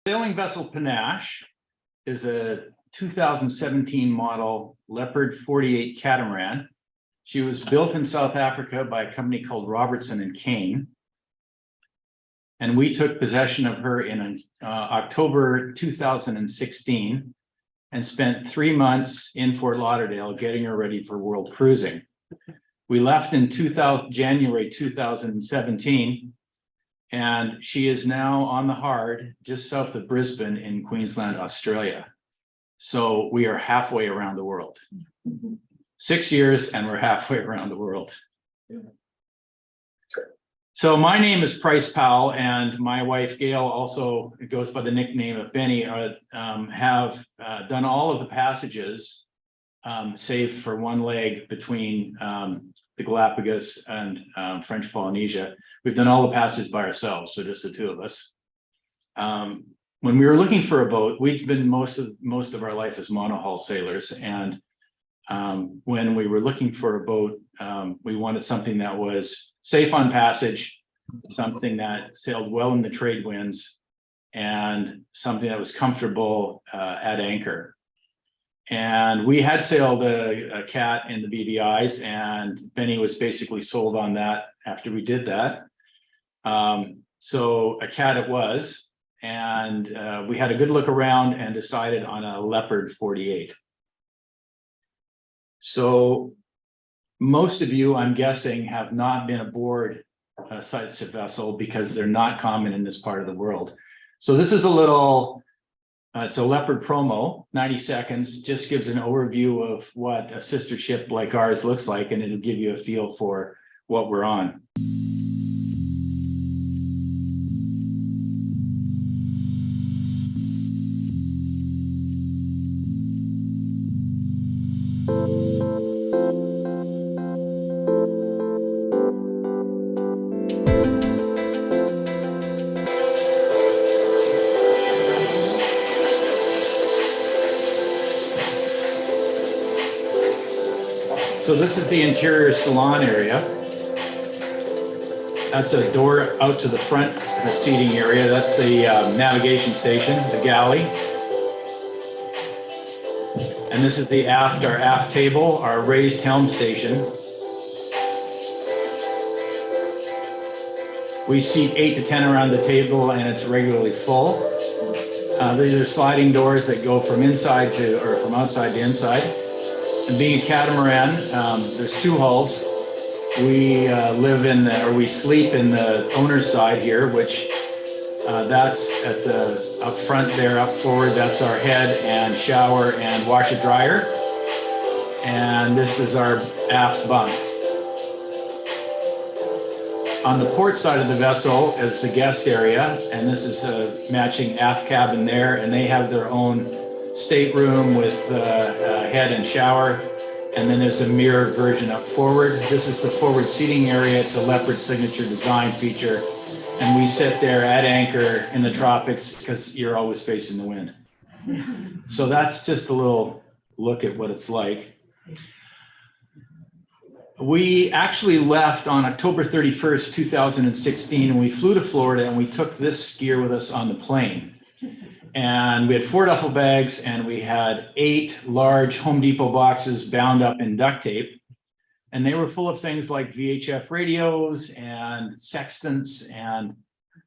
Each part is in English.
Sailing vessel Panache is a 2017 model Leopard 48 catamaran. She was built in South Africa by a company called Robertson and Kane. And we took possession of her in October 2016 and spent 3 months in Fort Lauderdale getting her ready for world cruising. We left in January 2017, and she is now on the Hard just south of Brisbane in Queensland, Australia. So we are halfway around the world. 6 years and we're halfway around the world. So my name is Price Powell, and my wife Gail, also goes by the nickname of Benny, have done all of the passages, save for one leg between the Galapagos and French Polynesia. We've done all the passages by ourselves, so just the two of us. When we were looking for a boat, we'd been most of our life as monohull sailors, and when we were looking for a boat, we wanted something that was safe on passage, something that sailed well in the trade winds, and something that was comfortable at anchor. And we had sailed a cat in the BVIs, and Benny was basically sold on that after we did that. So a cat it was, and we had a good look around and decided on a Leopard 48. So most of you, I'm guessing, have not been aboard such a vessel because they're not common in this part of the world. So this is a little, it's a Leopard promo, 90 seconds, just gives an overview of what a sister ship like ours looks like, and it'll give you a feel for what we're on. So this is the interior salon area. That's a door out to the front, the seating area. That's the navigation station, the galley. And this is the aft, our aft table, our raised helm station. We seat 8 to 10 around the table, and it's regularly full. These are sliding doors that go from inside to, or from outside to inside. And being a catamaran, there's 2 hulls. We live in the, or we sleep in the owner's side here, which that's at the up front there, up forward. That's our head and shower and washer dryer. And this is our aft bunk. On the port side of the vessel is the guest area, and this is a matching aft cabin there, and they have their own stateroom with head and shower, and then there's a mirror version up forward. This is the forward seating area. It's a Leopard signature design feature, and we sit there at anchor in the tropics because you're always facing the wind. So that's just a little look at what it's like. We actually left on October 31st, 2016, and we flew to Florida, and we took this gear with us on the plane. And we had 4 duffel bags, and we had 8 large Home Depot boxes bound up in duct tape. And they were full of things like VHF radios and sextants and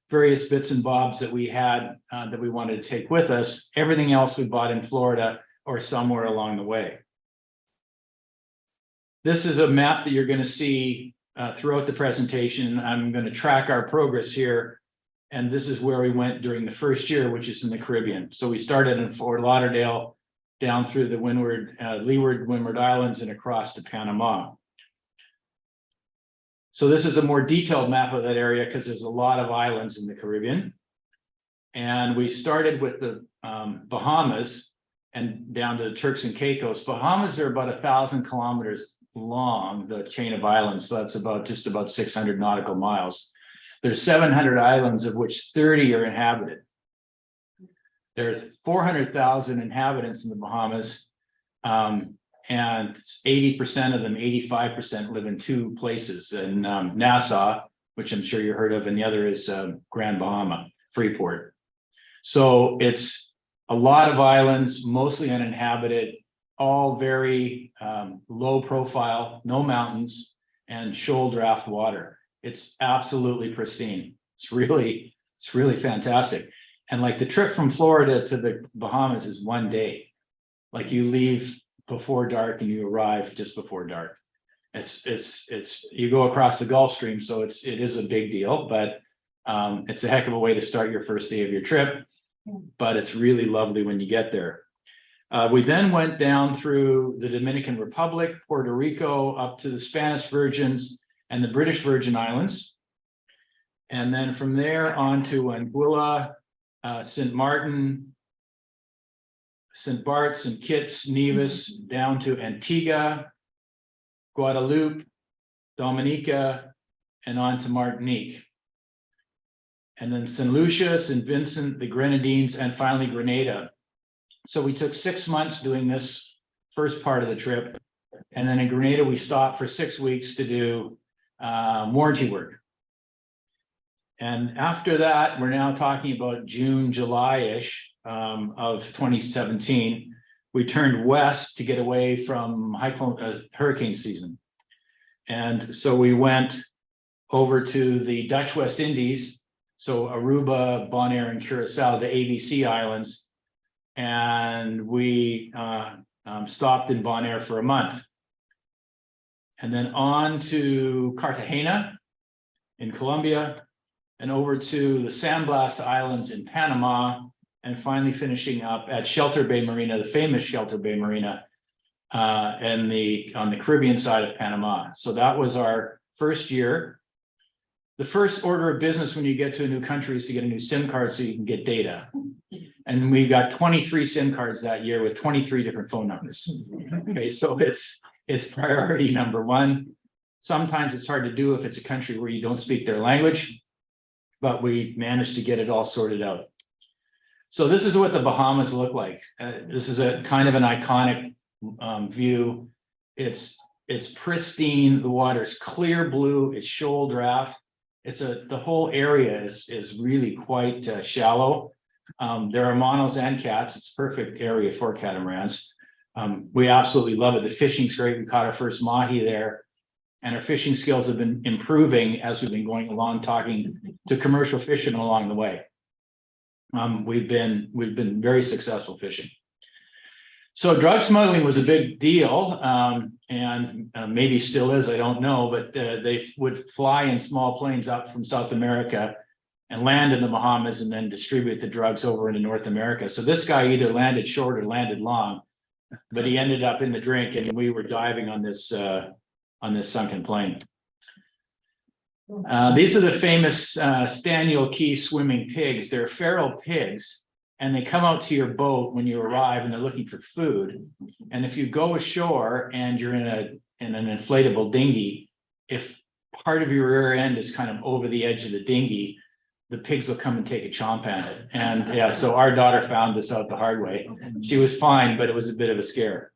various bits and bobs that we had that we wanted to take with us. Everything else we bought in Florida or somewhere along the way. This is a map that you're going to see throughout the presentation. I'm going to track our progress here. And this is where we went during the first year, which is in the Caribbean. So we started in Fort Lauderdale, down through the leeward Windward Islands and across to Panama. So this is a more detailed map of that area because there's a lot of islands in the Caribbean. And we started with the Bahamas and down to the Turks and Caicos. Bahamas are about 1,000 kilometers long, the chain of islands. So that's just about 600 nautical miles. There's 700 islands, of which 30 are inhabited. There are 400,000 inhabitants in the Bahamas, and 80% of them, 85% live in 2 places, in Nassau, which I'm sure you heard of, and the other is Grand Bahama, Freeport. So it's a lot of islands, mostly uninhabited, all very low profile, no mountains, and shoal draft water. It's absolutely pristine. It's really fantastic. And like the trip from Florida to the Bahamas is one day. Like you leave before dark and you arrive just before dark. It's you go across the Gulf Stream, so it is a big deal, but it's a heck of a way to start your first day of your trip. But it's really lovely when you get there. We then went down through the Dominican Republic, Puerto Rico, up to the Spanish Virgins and the British Virgin Islands. And then from there on to Anguilla, St. Martin, St. Barts, St. Kitts, Nevis, down to Antigua, Guadeloupe, Dominica, and on to Martinique. And then St. Lucia, St. Vincent, the Grenadines, and finally Grenada. So we took 6 months doing this first part of the trip. And then in Grenada, we stopped for 6 weeks to do warranty work. And after that, we're now talking about June, July-ish of 2017. We turned west to get away from hurricane season. And so we went over to the Dutch West Indies, so Aruba, Bonaire, and Curacao, the ABC Islands. And we stopped in Bonaire for a month. And then on to Cartagena in Colombia, and over to the San Blas Islands in Panama, and finally finishing up at Shelter Bay Marina, the famous Shelter Bay Marina, on the Caribbean side of Panama. So that was our first year. The first order of business when you get to a new country is to get a new SIM card so you can get data. And we got 23 SIM cards that year with 23 different phone numbers. Okay, so it's priority number one. Sometimes it's hard to do if it's a country where you don't speak their language, but we managed to get it all sorted out. So this is what the Bahamas look like. This is a kind of an iconic view. It's pristine. The water's clear blue. It's shoal draft. The whole area is really quite shallow. There are monos and cats. It's a perfect area for catamarans. We absolutely love it. The fishing's great. We caught our first mahi there, and our fishing skills have been improving as we've been going along, talking to commercial fishermen along the way. We've been very successful fishing. So drug smuggling was a big deal, and maybe still is, I don't know, but they would fly in small planes up from South America and land in the Bahamas and then distribute the drugs over into North America. So this guy either landed short or landed long, but he ended up in the drink, and we were diving on this sunken plane. These are the famous Staniel Key swimming pigs. They're feral pigs, and they come out to your boat when you arrive, and they're looking for food. And if you go ashore and you're in an inflatable dinghy, if part of your rear end is kind of over the edge of the dinghy, the pigs will come and take a chomp at it. And yeah, so our daughter found this out the hard way. She was fine, but it was a bit of a scare.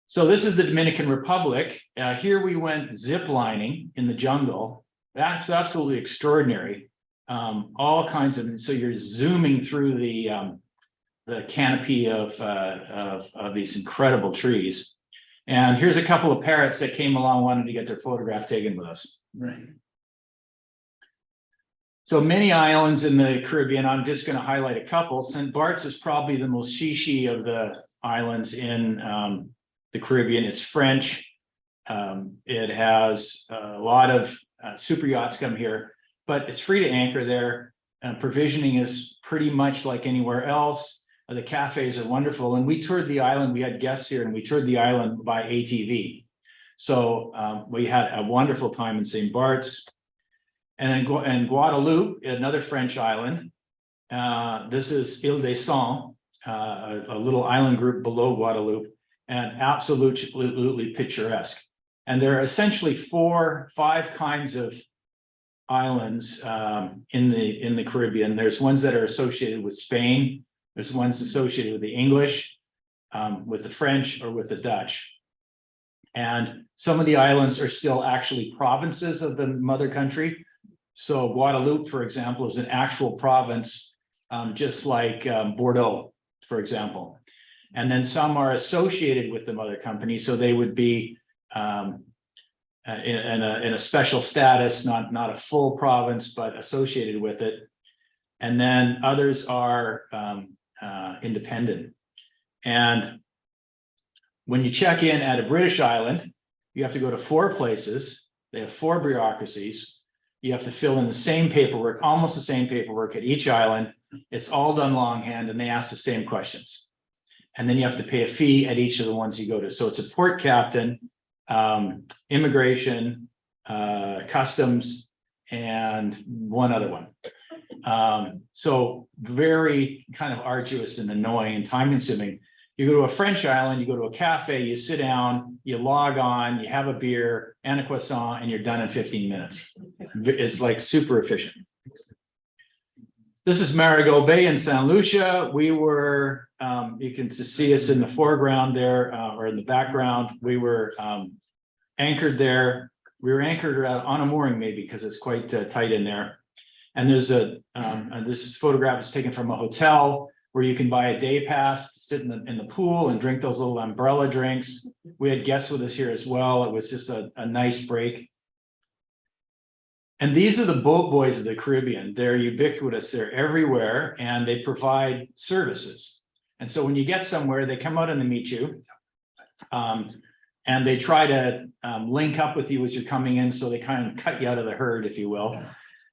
So this is the Dominican Republic. Here we went zip lining in the jungle. That's absolutely extraordinary. All kinds of, so you're zooming through the canopy of these incredible trees. And here's a couple of parrots that came along, wanted to get their photograph taken with us. Right. So many islands in the Caribbean. I'm just going to highlight a couple. St. Bart's is probably the most chic of the islands in the Caribbean. It's French. It has a lot of super yachts come here, but it's free to anchor there. Provisioning is pretty much like anywhere else. The cafes are wonderful. And we toured the island. We had guests here, and we toured the island by ATV. So we had a wonderful time in St. Bart's. And then Guadeloupe, another French island. This is Ile des Cents, a little island group below Guadeloupe, and absolutely picturesque. And there are essentially 4, 5 kinds of islands in the Caribbean. There's ones that are associated with Spain. There's ones associated with the English, with the French, or with the Dutch. And some of the islands are still actually provinces of the mother country. So Guadeloupe, for example, is an actual province, just like Bordeaux, for example. And then some are associated with the mother company, so they would be in a special status, not a full province, but associated with it. And then others are independent. And when you check in at a British island, you have to go to 4 places. They have 4 bureaucracies. You have to fill in the same paperwork, almost the same paperwork at each island. It's all done longhand, and they ask the same questions. And then you have to pay a fee at each of the ones you go to. So it's a port captain, immigration, customs, and one other one. So very kind of arduous and annoying and time consuming. You go to a French island, you go to a cafe, you sit down, you log on, you have a beer and a croissant, and you're done in 15 minutes. It's like super efficient. This is Marigot Bay in St. Lucia. We were, you can see us in the foreground there, or in the background. We were anchored there. We were anchored on a mooring maybe, because it's quite tight in there. And there's this photograph is taken from a hotel where you can buy a day pass to sit in the pool and drink those little umbrella drinks. We had guests with us here as well. It was just a nice break. And these are the boat boys of the Caribbean. They're ubiquitous, they're everywhere, and they provide services. And so when you get somewhere, they come out and they meet you. And they try to link up with you as you're coming in, so they kind of cut you out of the herd, if you will.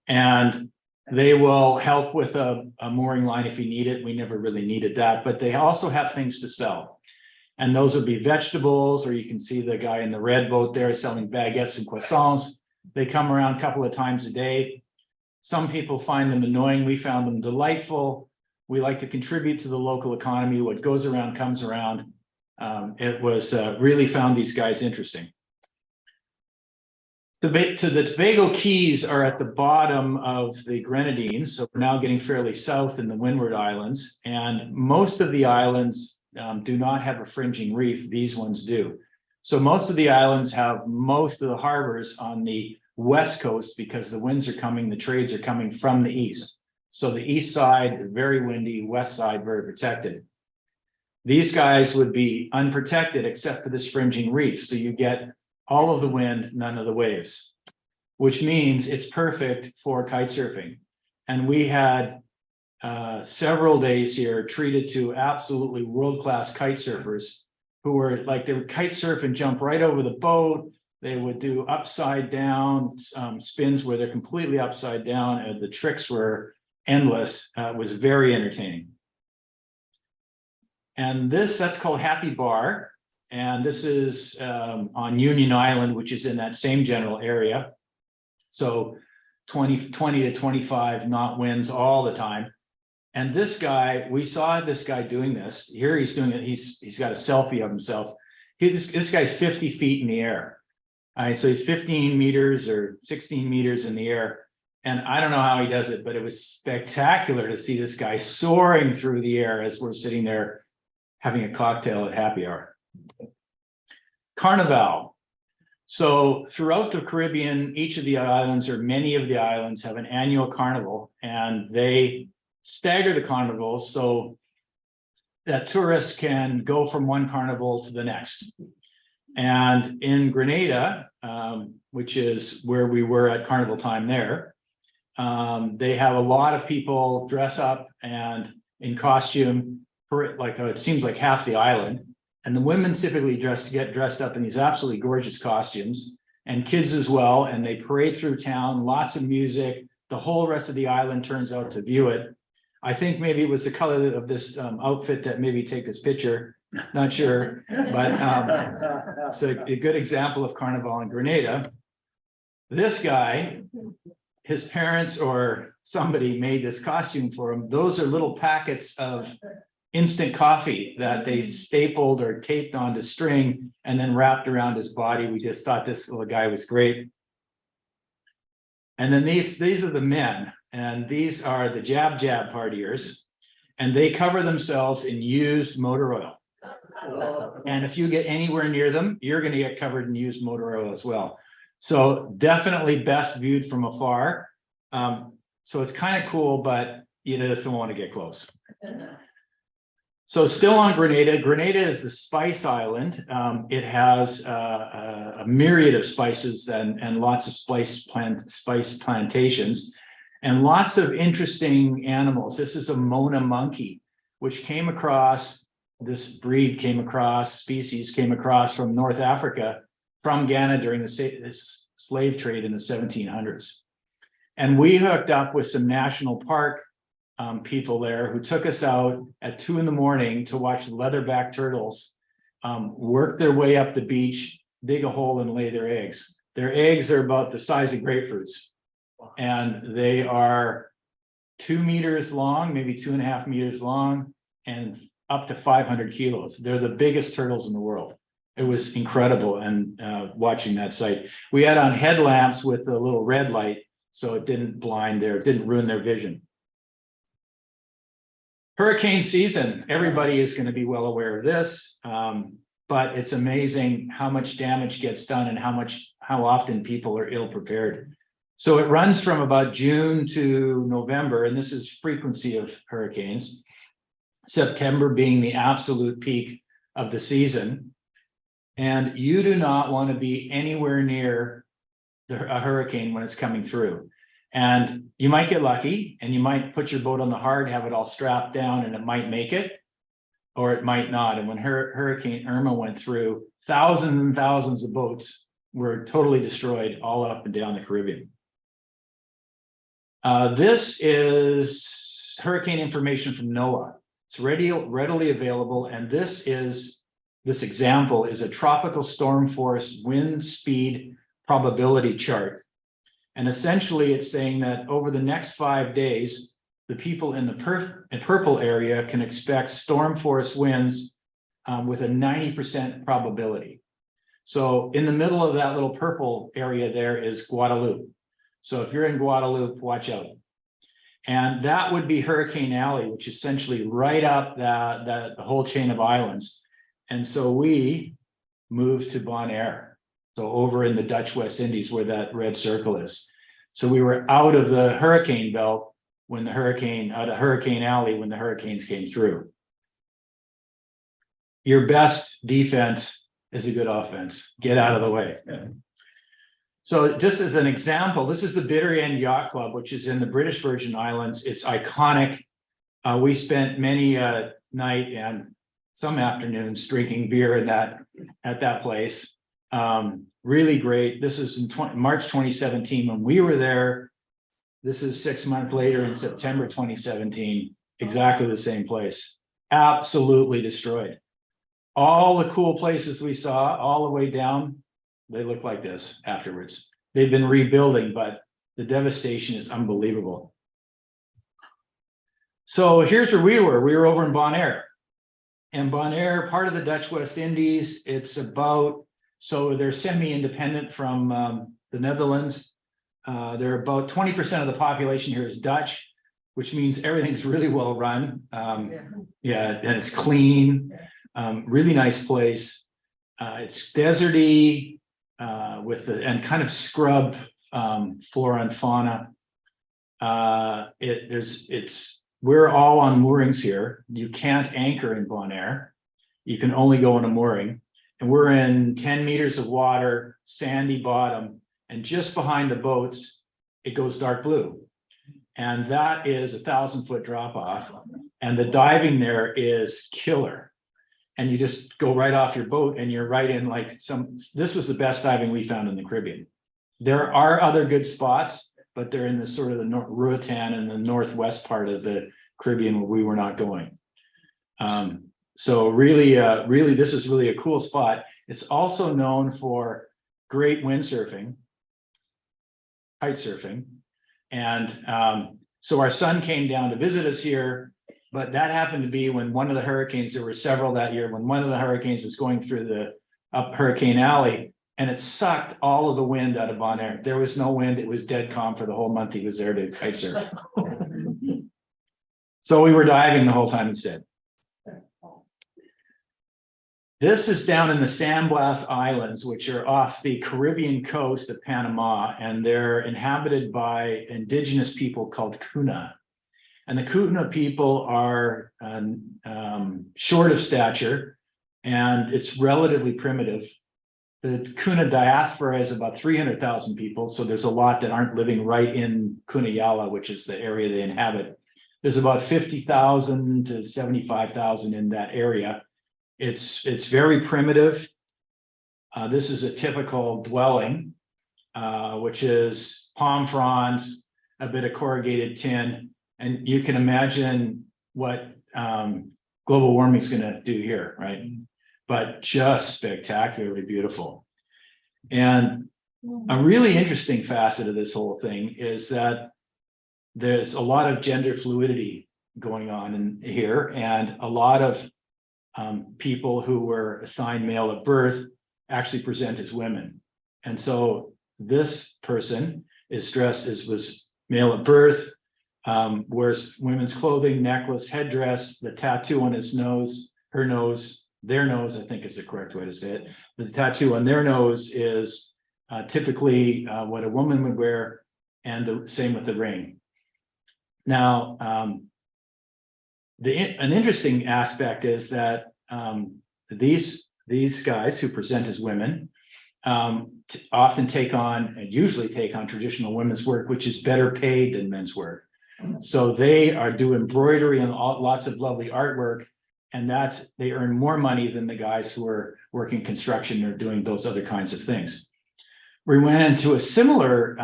And they will help with a mooring line if you need it. We never really needed that, but they also have things to sell. And those would be vegetables, or you can see the guy in the red boat there selling baguettes and croissants. They come around a couple of times a day. Some people find them annoying. We found them delightful. We like to contribute to the local economy. What goes around comes around. It was really found these guys interesting. To the Tobago Keys are at the bottom of the Grenadines. So we're now getting fairly south in the Windward Islands. And most of the islands do not have a fringing reef. These ones do. So most of the islands have most of the harbors on the west coast, because the winds are coming, the trades are coming from the east. So the east side, very windy, west side, very protected. These guys would be unprotected except for this fringing reef. So you get all of the wind, none of the waves, which means it's perfect for kite surfing. And we had several days here treated to absolutely world-class kite surfers who were like, they would kite surf and jump right over the boat. They would do upside down spins where they're completely upside down, and the tricks were endless. It was very entertaining. And that's called Happy Bar. And this is on Union Island, which is in that same general area. So 20 to 25 knot winds all the time. And this guy, we saw this guy doing this. Here he's doing it. He's got a selfie of himself. This guy's 50 feet in the air. All right, so he's 15 meters or 16 meters in the air. And I don't know how he does it, but it was spectacular to see this guy soaring through the air as we're sitting there having a cocktail at happy hour. Carnival. So throughout the Caribbean, each of the islands, or many of the islands, have an annual carnival, and they stagger the carnivals so that tourists can go from one carnival to the next. And in Grenada, which is where we were at carnival time there, they have a lot of people dress up and in costume, like it seems like half the island. And the women typically get dressed up in these absolutely gorgeous costumes, and kids as well. And they parade through town, lots of music. The whole rest of the island turns out to view it. I think maybe it was the color of this outfit that maybe take this picture. Not sure, but it's a good example of Carnival in Grenada. This guy, his parents or somebody made this costume for him. Those are little packets of instant coffee that they stapled or taped onto string and then wrapped around his body. We just thought this little guy was great. And then these are the men, and these are the jab partiers, and they cover themselves in used motor oil. And if you get anywhere near them, you're going to get covered in used motor oil as well. So definitely best viewed from afar. So it's kind of cool, but you just don't want to get close. So still on Grenada. Grenada is the spice island. It has a myriad of spices and lots of spice plantations and lots of interesting animals. This is a Mona monkey, which came across, this breed came across, species came across from North Africa, from Ghana during the slave trade in the 1700s. And we hooked up with some national park people there who took us out at 2 a.m. to watch the leatherback turtles work their way up the beach, dig a hole and lay their eggs. Their eggs are about the size of grapefruits, and they are 2 meters long, maybe 2.5 meters long, and up to 500 kilos. They're the biggest turtles in the world. It was incredible. And watching that sight, we had on headlamps with a little red light, so it didn't didn't ruin their vision. Hurricane season, everybody is going to be well aware of this, but it's amazing how much damage gets done and how often people are ill prepared. So it runs from about June to November, and this is frequency of hurricanes. September being the absolute peak of the season. And you do not want to be anywhere near a hurricane when it's coming through. And you might get lucky and you might put your boat on the hard, have it all strapped down, and it might make it, or it might not. And when Hurricane Irma went through, thousands and thousands of boats were totally destroyed all up and down the Caribbean. This is hurricane information from NOAA. It's readily available. And this example is a tropical storm force wind speed probability chart. And essentially it's saying that over the next 5 days, the people in the purple area can expect storm force winds with a 90% probability. So in the middle of that little purple area there is Guadeloupe. So if you're in Guadeloupe, watch out. And that would be Hurricane Alley, which is essentially right up the whole chain of islands. And so we moved to Bonaire. So over in the Dutch West Indies where that red circle is. So we were out of the hurricane belt when out of Hurricane Alley when the hurricanes came through. Your best defense is a good offense. Get out of the way. Yeah. So just as an example, this is the Bitter End Yacht Club, which is in the British Virgin Islands. It's iconic. We spent many a night and some afternoons drinking beer at that place. Really great. This is in March 2017 when we were there. This is 6 months later in September 2017, exactly the same place. Absolutely destroyed. All the cool places we saw all the way down, they look like this afterwards. They've been rebuilding, but the devastation is unbelievable. So here's where we were. We were over in Bonaire. And Bonaire, part of the Dutch West Indies, it's about, so they're semi-independent from the Netherlands. They're about 20% of the population here is Dutch, which means everything's really well run. Yeah, and it's clean, really nice place. It's deserty and kind of scrub flora and fauna. We're all on moorings here. You can't anchor in Bonaire. You can only go on a mooring. And we're in 10 meters of water, sandy bottom, and just behind the boats, it goes dark blue. And that is 1,000-foot drop off. And the diving there is killer. And you just go right off your boat and you're right in this was the best diving we found in the Caribbean. There are other good spots, but they're in the sort of the Ruatan and the northwest part of the Caribbean where we were not going. So really, this is really a cool spot. It's also known for great windsurfing, kite surfing. And so our son came down to visit us here, but that happened to be when one of the hurricanes, there were several that year, when one of the hurricanes was going through up Hurricane Alley, and it sucked all of the wind out of Bonaire. There was no wind. It was dead calm for the whole month he was there to kite surf. So we were diving the whole time instead. This is down in the San Blas Islands, which are off the Caribbean coast of Panama, and they're inhabited by indigenous people called Kuna. And the Kuna people are short of stature, and it's relatively primitive. The Kuna diaspora is about 300,000 people, so there's a lot that aren't living right in Cunayala, which is the area they inhabit. There's about 50,000 to 75,000 in that area. It's very primitive. This is a typical dwelling, which is palm fronds, a bit of corrugated tin, and you can imagine what global warming is going to do here, right? But just spectacularly beautiful. And a really interesting facet of this whole thing is that there's a lot of gender fluidity going on in here, and a lot of people who were assigned male at birth actually present as women. And so this person is dressed as was male at birth, wears women's clothing, necklace, headdress, the tattoo on his nose, her nose, their nose, I think is the correct way to say it. The tattoo on their nose is typically what a woman would wear, and the same with the ring. Now, an interesting aspect is that these guys who present as women often take on, and usually take on, traditional women's work, which is better paid than men's work. So they do embroidery and lots of lovely artwork, and they earn more money than the guys who are working construction or doing those other kinds of things. We went into a similar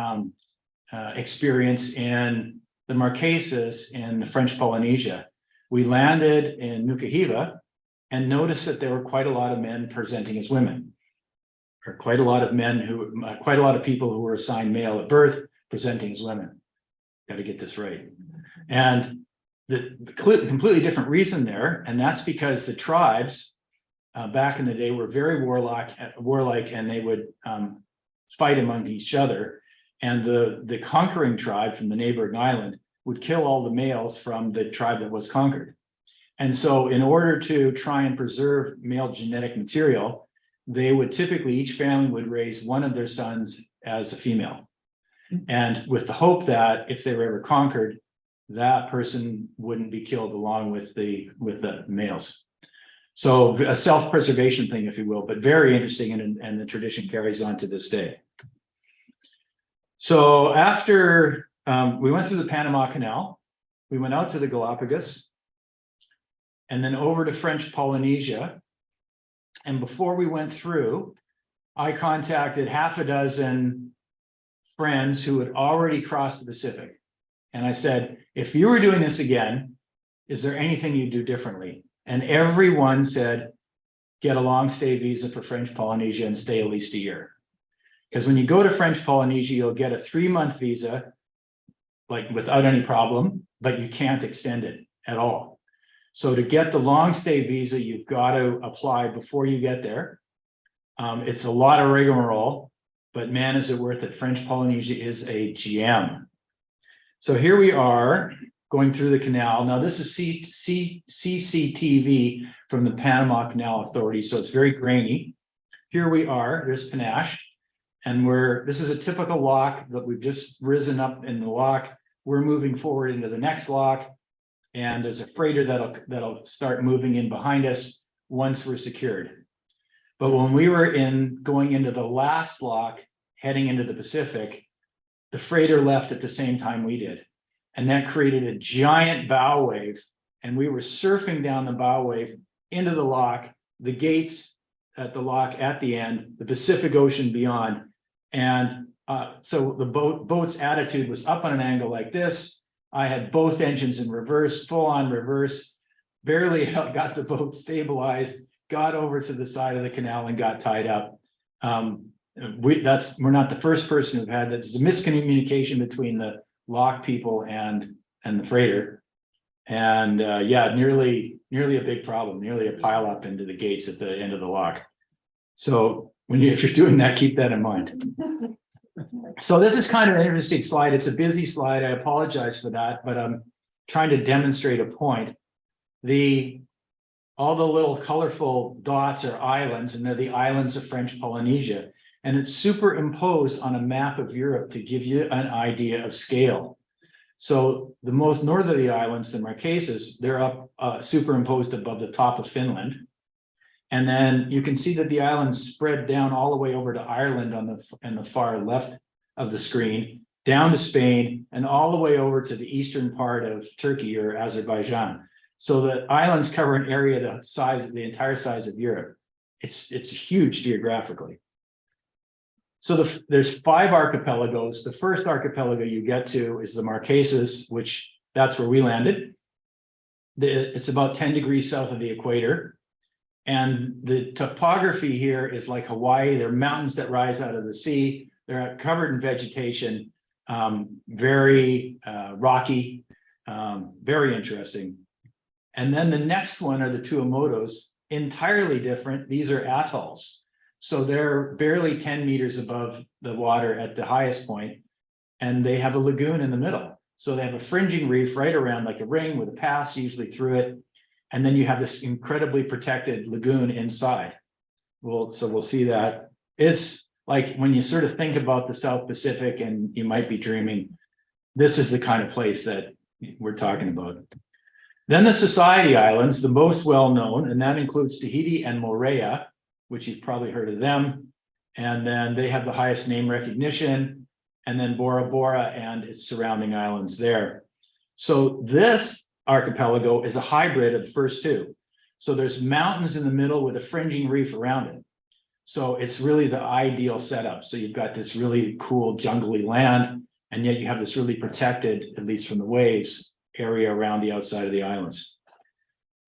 experience in the Marquesas in the French Polynesia. We landed in Nukuhiva and noticed that there were quite a lot of men presenting as women, or quite a lot of people who were assigned male at birth presenting as women. Got to get this right. And the completely different reason there, and that's because the tribes back in the day were very warlike, and they would fight among each other. And the conquering tribe from the neighboring island would kill all the males from the tribe that was conquered. And so in order to try and preserve male genetic material, they would typically, each family would raise one of their sons as a female. And with the hope that if they were ever conquered, that person wouldn't be killed along with the males. So a self-preservation thing, if you will, but very interesting, and the tradition carries on to this day. So after we went through the Panama Canal, we went out to the Galapagos, and then over to French Polynesia. And before we went through, I contacted half a dozen friends who had already crossed the Pacific. And I said, if you were doing this again, is there anything you'd do differently? And everyone said, get a long stay visa for French Polynesia and stay at least a year. Because when you go to French Polynesia, you'll get a 3-month visa, like without any problem, but you can't extend it at all. So to get the long stay visa, you've got to apply before you get there. It's a lot of rigmarole, but man, is it worth it. French Polynesia is a gem. So here we are going through the canal. Now this is CCTV from the Panama Canal Authority, so it's very grainy. Here we are, there's Panache, and this is a typical lock that we've just risen up in the lock. We're moving forward into the next lock, and there's a freighter that'll start moving in behind us once we're secured. But when we were going into the last lock, heading into the Pacific, the freighter left at the same time we did. And that created a giant bow wave. And we were surfing down the bow wave into the lock, the gates at the lock at the end, the Pacific Ocean beyond. And so the boat's attitude was up on an angle like this. I had both engines in reverse, full on reverse, barely got the boat stabilized, got over to the side of the canal and got tied up. We're not the first person who've had that. There's a miscommunication between the lock people and the freighter, and yeah, nearly a big problem, nearly a pile up into the gates at the end of the lock. So if you're doing that, keep that in mind. So this is kind of an interesting slide. It's a busy slide. I apologize for that, but I'm trying to demonstrate a point. all the little colorful dots are islands, and they're the islands of French Polynesia. And it's superimposed on a map of Europe to give you an idea of scale. So the most northerly islands, the Marquesas, they're up superimposed above the top of Finland. And then you can see that the islands spread down all the way over to Ireland on the far left of the screen, down to Spain, and all the way over to the eastern part of Turkey or Azerbaijan. So the islands cover an area the entire size of Europe. It's huge geographically. So there's 5 archipelagos. The first archipelago you get to is the Marquesas, which that's where we landed. It's about 10 degrees south of the equator. And the topography here is like Hawaii. There are mountains that rise out of the sea. They're covered in vegetation, very rocky, very interesting. And then the next one are the Tuamotus, entirely different. These are atolls. So they're barely 10 meters above the water at the highest point, and they have a lagoon in the middle. So they have a fringing reef right around like a ring with a pass usually through it. And then you have this incredibly protected lagoon inside. So we'll see that. It's like when you sort of think about the South Pacific and you might be dreaming, this is the kind of place that we're talking about. Then the Society Islands, the most well-known, and that includes Tahiti and Moorea, which you've probably heard of them. And then they have the highest name recognition, and then Bora Bora and its surrounding islands there. So this archipelago is a hybrid of the first two. So there's mountains in the middle with a fringing reef around it. So it's really the ideal setup. So you've got this really cool jungly land, and yet you have this really protected, at least from the waves, area around the outside of the islands.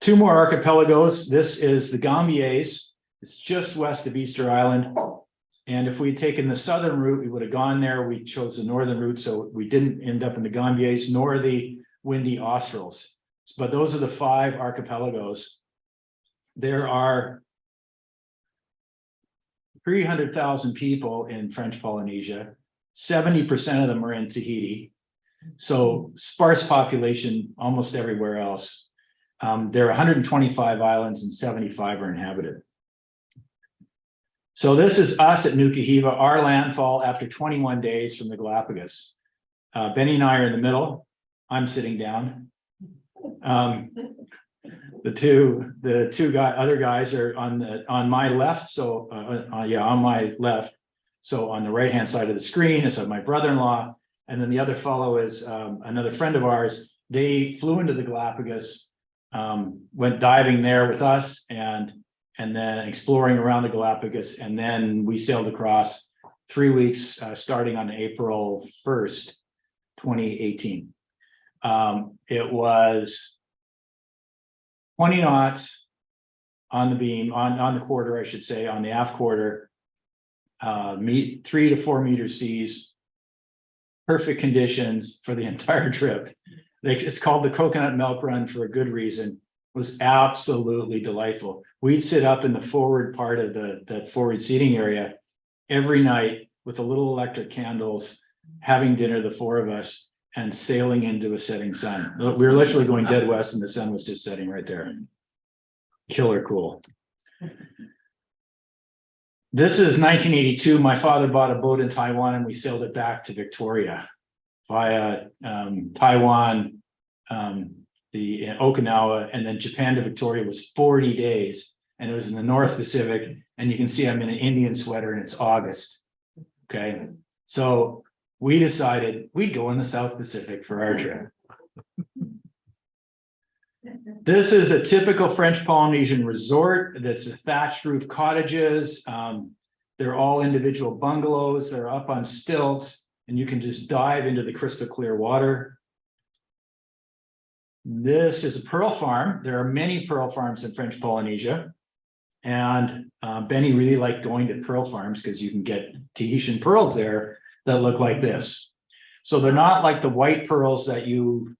2 more archipelagos. This is the Gambiers. It's just west of Easter Island. And if we'd taken the southern route, we would have gone there. We chose the northern route, so we didn't end up in the Gambiers nor the Windy Australs. But those are the 5 archipelagos. There are 300,000 people in French Polynesia. 70% of them are in Tahiti. So sparse population almost everywhere else. There are 125 islands and 75 are inhabited. So this is us at Nukuhiva, our landfall after 21 days from the Galapagos. Benny and I are in the middle. I'm sitting down. The two other guys are on my left. So on my left. So on the right-hand side of the screen is my brother-in-law, and then the other fellow is another friend of ours. They flew into the Galapagos, went diving there with us, and then exploring around the Galapagos, and then we sailed across 3 weeks, starting on April 1st, 2018. It was 20 knots on the beam, on the quarter, I should say, on the aft quarter, 3 to 4 meter seas, perfect conditions for the entire trip. It's called the Coconut Milk Run for a good reason. It was absolutely delightful. We'd sit up in the forward part of the forward seating area every night with the little electric candles, having dinner, the 4 of us, and sailing into a setting sun. We were literally going dead west and the sun was just setting right there. Killer cool. This is 1982. My father bought a boat in Taiwan and we sailed it back to Victoria via Taiwan, the Okinawa, and then Japan to Victoria was 40 days. And it was in the North Pacific. And you can see I'm in an Indian sweater and it's August. Okay. So we decided we'd go in the South Pacific for our trip. This is a typical French Polynesian resort. That's thatched roof cottages. They're all individual bungalows. They're up on stilts, and you can just dive into the crystal clear water. This is a pearl farm. There are many pearl farms in French Polynesia. And Benny really liked going to pearl farms because you can get Tahitian pearls there that look like this. So they're not like the white pearls that you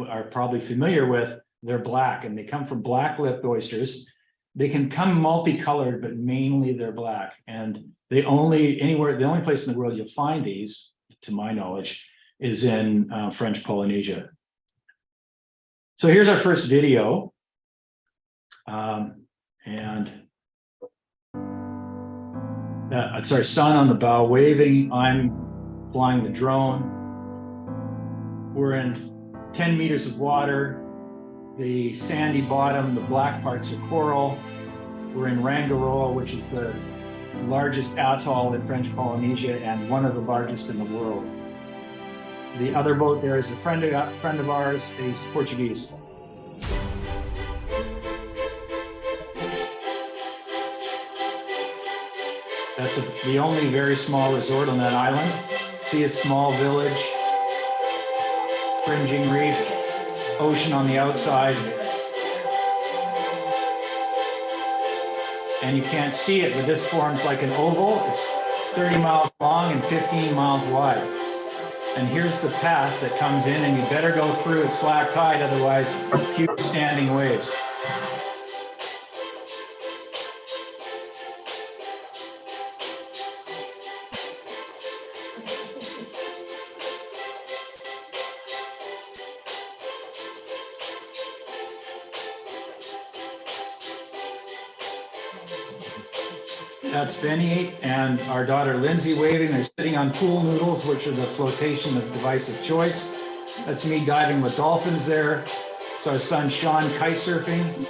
are probably familiar with. They're black, and they come from black-lipped oysters. They can come multicolored, but mainly they're black. And the only place in the world you'll find these, to my knowledge, is in French Polynesia. So here's our first video. And it's our son on the bow waving. I'm flying the drone. We're in 10 meters of water. The sandy bottom, the black parts are coral. We're in Rangiroa, which is the largest atoll in French Polynesia and one of the largest in the world. The other boat there is a friend of ours. He's Portuguese. That's the only very small resort on that island. See a small village, fringing reef, ocean on the outside. And you can't see it, but this forms like an oval. It's 30 miles long and 15 miles wide. And here's the pass that comes in, and you better go through at slack tide, otherwise huge standing waves. That's Benny and our daughter Lindsay waving. They're sitting on pool noodles, which are the flotation device of choice. That's me diving with dolphins there. It's our son Sean kite surfing.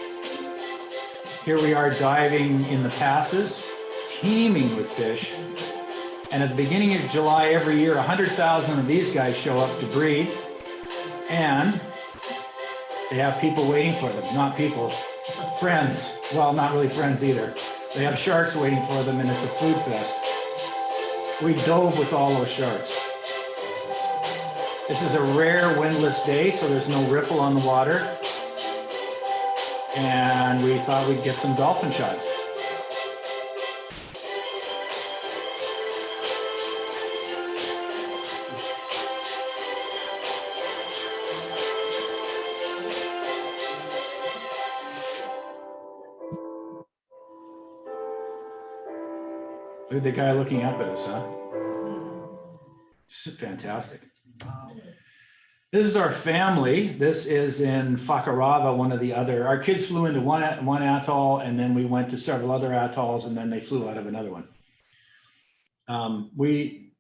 Here we are diving in the passes, teeming with fish. And at the beginning of July every year, 100,000 of these guys show up to breed. And they have people waiting for them, not people, friends. Well, not really friends either. They have sharks waiting for them, and it's a food fest. We dove with all those sharks. This is a rare windless day, so there's no ripple on the water. And we thought we'd get some dolphin shots. Look at the guy looking up at us, huh? It's fantastic. This is our family. This is in Whakarava, one of the other. Our kids flew into one atoll, and then we went to several other atolls, and then they flew out of another one. We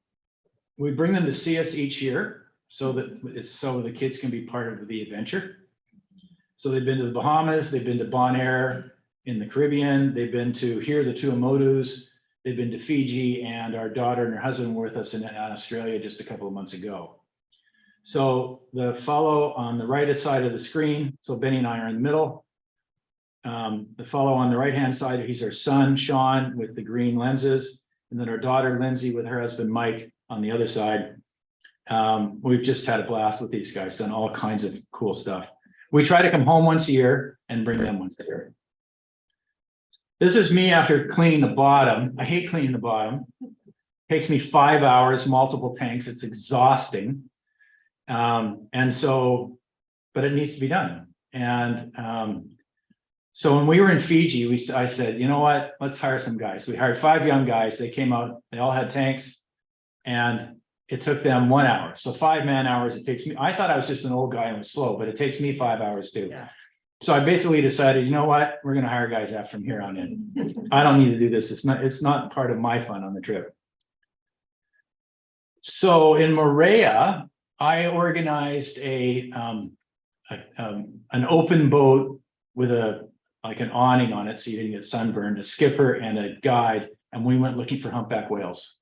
bring them to see us each year so that the kids can be part of the adventure. So they've been to the Bahamas, they've been to Bonaire in the Caribbean, they've been to here, the Tuamotus, they've been to Fiji, and our daughter and her husband were with us in Australia just a couple of months ago. So the fellow on the right side of the screen, so Benny and I are in the middle. The fellow on the right-hand side, he's our son, Sean, with the green lenses. And then our daughter, Lindsay, with her husband, Mike, on the other side. We've just had a blast with these guys, done all kinds of cool stuff. We try to come home once a year and bring them once a year. This is me after cleaning the bottom. I hate cleaning the bottom. Takes me 5 hours, multiple tanks. It's exhausting. And so, but it needs to be done. And so when we were in Fiji, I said, you know what, let's hire some guys. We hired 5 young guys. They came out, they all had tanks, and it took them 1 hour. So 5 man hours it takes me. I thought I was just an old guy and was slow, but it takes me 5 hours too. Yeah. So I basically decided, you know what, we're going to hire guys out from here on in. I don't need to do this. It's not part of my fun on the trip. So in Moorea, I organized an open boat with like an awning on it so you didn't get sunburned, a skipper and a guide, and we went looking for humpback whales.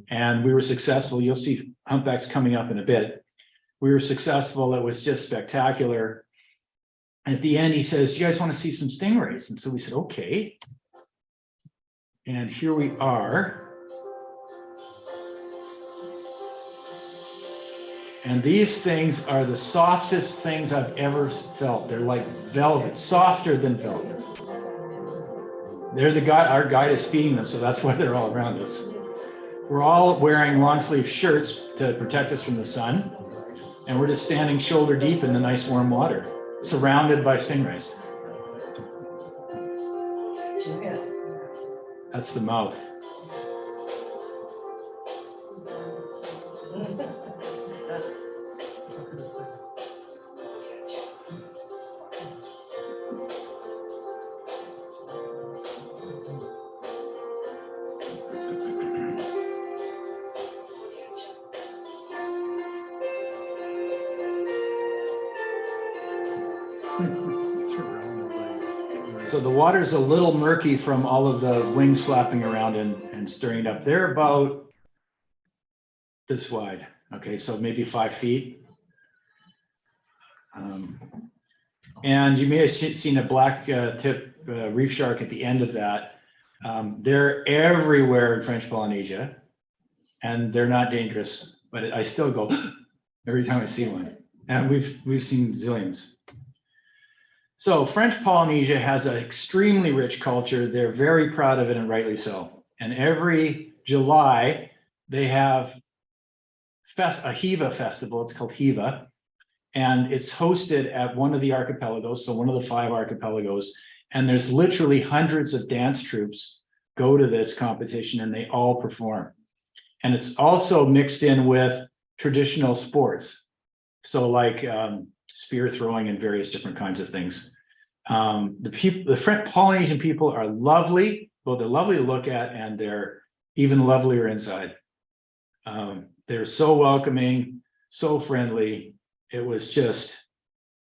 And we were successful. You'll see humpbacks coming up in a bit. We were successful. It was just spectacular. At the end, he says, you guys want to see some stingrays? And so we said, okay. And here we are. And these things are the softest things I've ever felt. They're like velvet, softer than velvet. They're the guy, our guide is feeding them, so that's why they're all around us. We're all wearing long sleeve shirts to protect us from the sun. And we're just standing shoulder deep in the nice warm water, surrounded by stingrays. That's the mouth. So the water's a little murky from all of the wings flapping around and stirring it up. They're about this wide. Okay, so maybe 5 feet. And you may have seen a black tip reef shark at the end of that. They're everywhere in French Polynesia, and they're not dangerous, but I still go every time I see one. And we've seen zillions. So French Polynesia has an extremely rich culture. They're very proud of it, and rightly so. And every July, they have a Hiva festival. It's called Hiva. And it's hosted at one of the archipelagos, so one of the 5 archipelagos. And there's literally hundreds of dance troupes go to this competition, and they all perform. And it's also mixed in with traditional sports. So like spear throwing and various different kinds of things. The French Polynesian people are lovely. Well, they're lovely to look at, and they're even lovelier inside. They're so welcoming, so friendly. It was just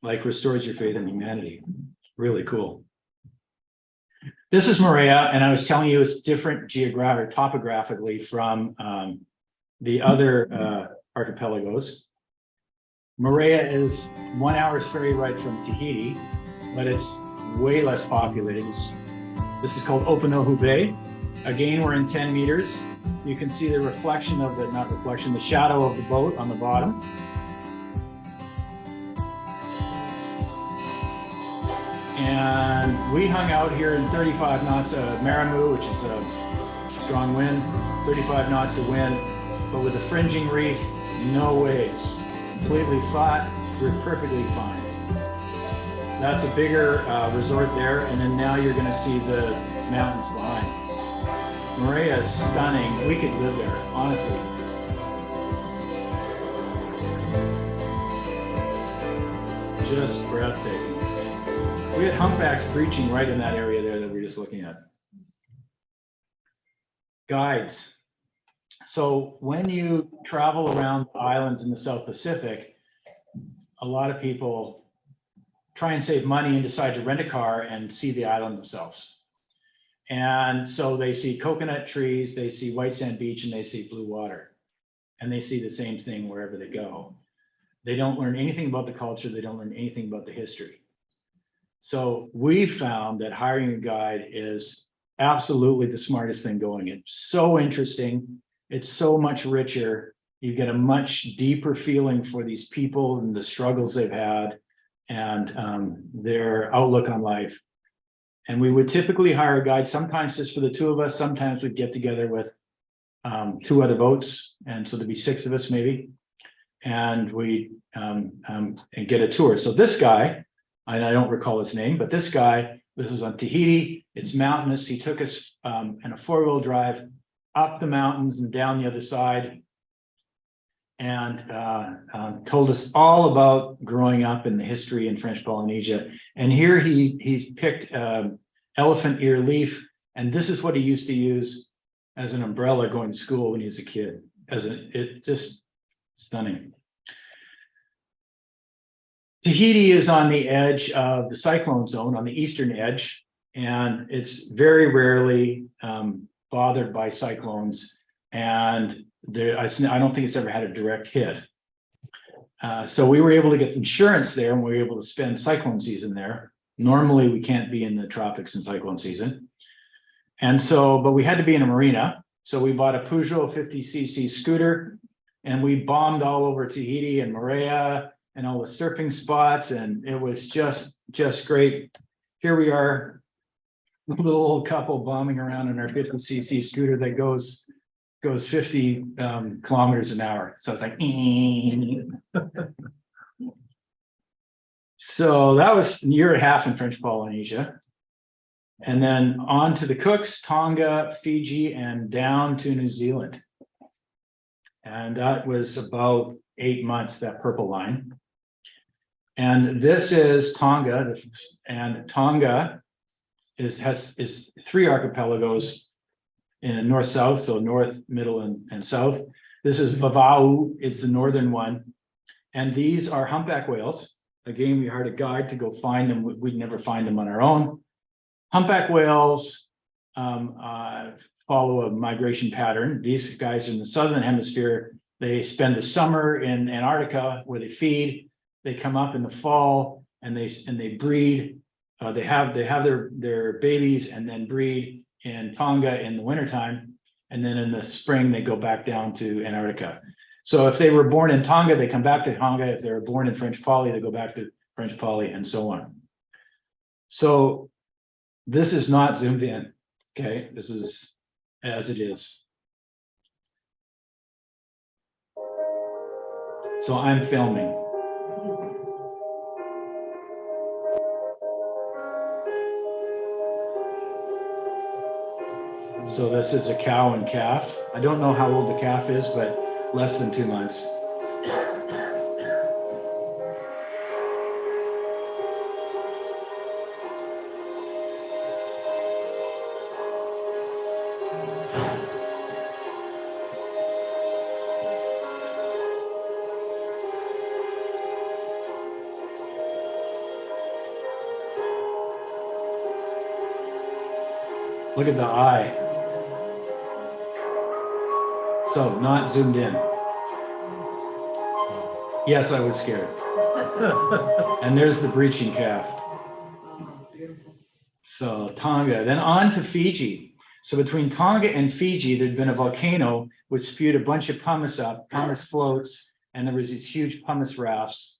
like restores your faith in humanity. Really cool. This is Moorea, and I was telling you it's different topographically from the other archipelagos. Moorea is 1 hour's ferry ride from Tahiti, but it's way less populated. This is called Opanohu Bay. Again, we're in 10 meters. You can see the reflection of the shadow of the boat on the bottom. And we hung out here in 35 knots of Maramu, which is a strong wind, 35 knots of wind, but with a fringing reef, no waves. Completely flat, we're perfectly fine. That's a bigger resort there, and then now you're gonna see the mountains behind. Moorea is stunning. We could live there, honestly. Just breathtaking. We had humpbacks breaching right in that area there that we were just looking at. Guides. So when you travel around islands in the South Pacific, a lot of people try and save money and decide to rent a car and see the island themselves. And so they see coconut trees, they see white sand beach, and they see blue water. And they see the same thing wherever they go. They don't learn anything about the culture. They don't learn anything about the history. So we found that hiring a guide is absolutely the smartest thing going. It's so interesting. It's so much richer. You get a much deeper feeling for these people and the struggles they've had and their outlook on life. And we would typically hire a guide, sometimes just for the 2 of us. Sometimes we'd get together with 2 other boats. And so there'd be 6 of us maybe. And we and get a tour. So this guy, and I don't recall his name, but this guy, this was on Tahiti. It's mountainous. He took us in a 4-wheel drive up the mountains and down the other side, and told us all about growing up in the history in French Polynesia. And here he picked elephant ear leaf, and this is what he used to use as an umbrella going to school when he was a kid. It's just stunning. Tahiti is on the edge of the cyclone zone, on the eastern edge, and it's very rarely bothered by cyclones, and I don't think it's ever had a direct hit. So we were able to get insurance there, and we were able to spend cyclone season there. Normally, we can't be in the tropics in cyclone season. And so, but we had to be in a marina. So we bought a Peugeot 50cc scooter, and we bombed all over Tahiti and Moorea and all the surfing spots, and it was just great. Here we are, a little old couple bombing around in our 50cc scooter that goes 50 kilometers an hour. So it's like, so that was a year and a half in French Polynesia. And then on to the Cooks, Tonga, Fiji, and down to New Zealand. And that was about 8 months, that purple line. And this is Tonga, and Tonga is 3 archipelagos in north-south, so north, middle, and south. This is Vava'u, it's the northern one. And these are humpback whales. Again, we hired a guide to go find them. We'd never find them on our own. Humpback whales follow a migration pattern. These guys are in the southern hemisphere. They spend the summer in Antarctica where they feed. They come up in the fall and they breed. They have their babies and then breed in Tonga in the wintertime. And then in the spring, they go back down to Antarctica. So if they were born in Tonga, they come back to Tonga. If they were born in French Poly, they go back to French Poly, and so on. So this is not zoomed in, okay? This is as it is. So I'm filming. So this is a cow and calf. I don't know how old the calf is, but less than 2 months. Look at the eye. So not zoomed in. Yes, I was scared. And there's the breaching calf. So Tonga, then on to Fiji. So between Tonga and Fiji, there'd been a volcano which spewed a bunch of pumice up, pumice floats, and there was these huge pumice rafts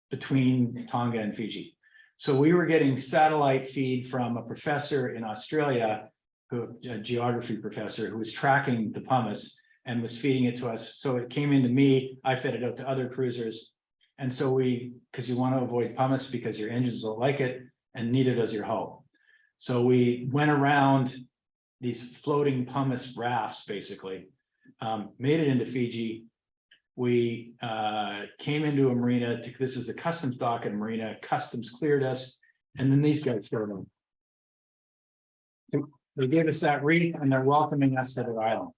between Tonga and Fiji. So we were getting satellite feed from a professor in Australia, a geography professor, who was tracking the pumice and was feeding it to us. So it came into me, I fed it out to other cruisers. And so because you want to avoid pumice because your engines don't like it, and neither does your hull. So we went around these floating pumice rafts, basically, made it into Fiji. We came into a marina. This is the customs dock at a marina. Customs cleared us, and then these guys showed up. They gave us that reading, and they're welcoming us to their island.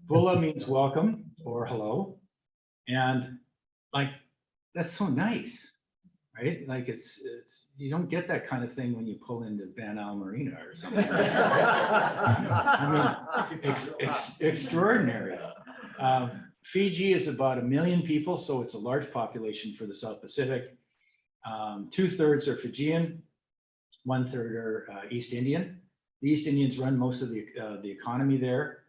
Bula means welcome or hello. And like, that's so nice, right? Like it's you don't get that kind of thing when you pull into Van Al Marina or something. I mean, extraordinary. Fiji is about 1 million people, so it's a large population for the South Pacific. 2/3 are Fijian, 1/3 are East Indian. The East Indians run most of the economy there.